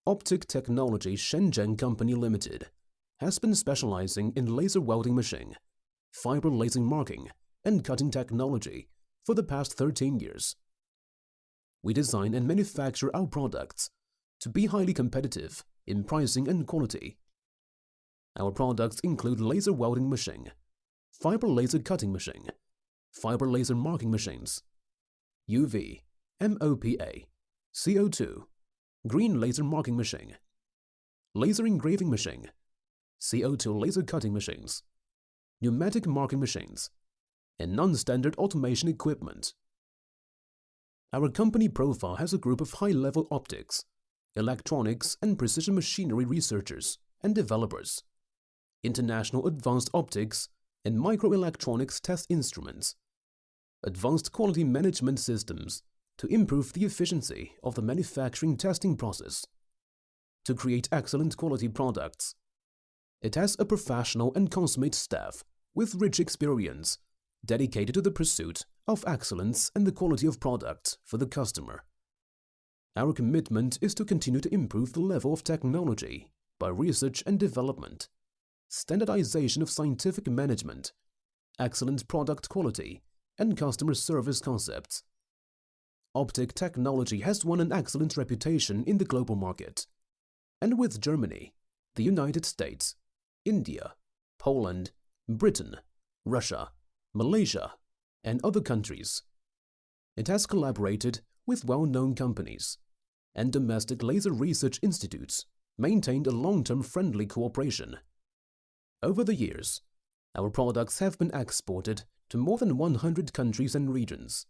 Optic Technology Shenzhen Company Limited has been specializing in laser welding machine, fiber laser marking, and cutting technology for the past 13 years. We design and manufacture our products to be highly competitive in pricing and quality. Our products include laser welding machine, fiber laser cutting machine, fiber laser marking machines, UV, MOPA, CO2, green laser marking machine, laser engraving machine, CO2 laser cutting machines, pneumatic marking machines, and non-standard automation equipment. Our company profile has a group of high-level optics, electronics, and precision machinery researchers and developers, international advanced optics and microelectronics test instruments, advanced quality management systems to improve the efficiency of the manufacturing testing process, to create excellent quality products. It has a professional and consummate staff with rich experience dedicated to the pursuit of excellence and the quality of product for the customer. Our commitment is to continue to improve the level of technology by research and development, standardization of scientific management, excellent product quality, and customer service concepts. Optic Technology has won an excellent reputation in the global market, and with Germany, the United States, India, Poland, Britain, Russia, Malaysia, and other countries. It has collaborated with well-known companies, and domestic laser research institutes maintained a long-term friendly cooperation. Over the years, our products have been exported to more than 100 countries and regions.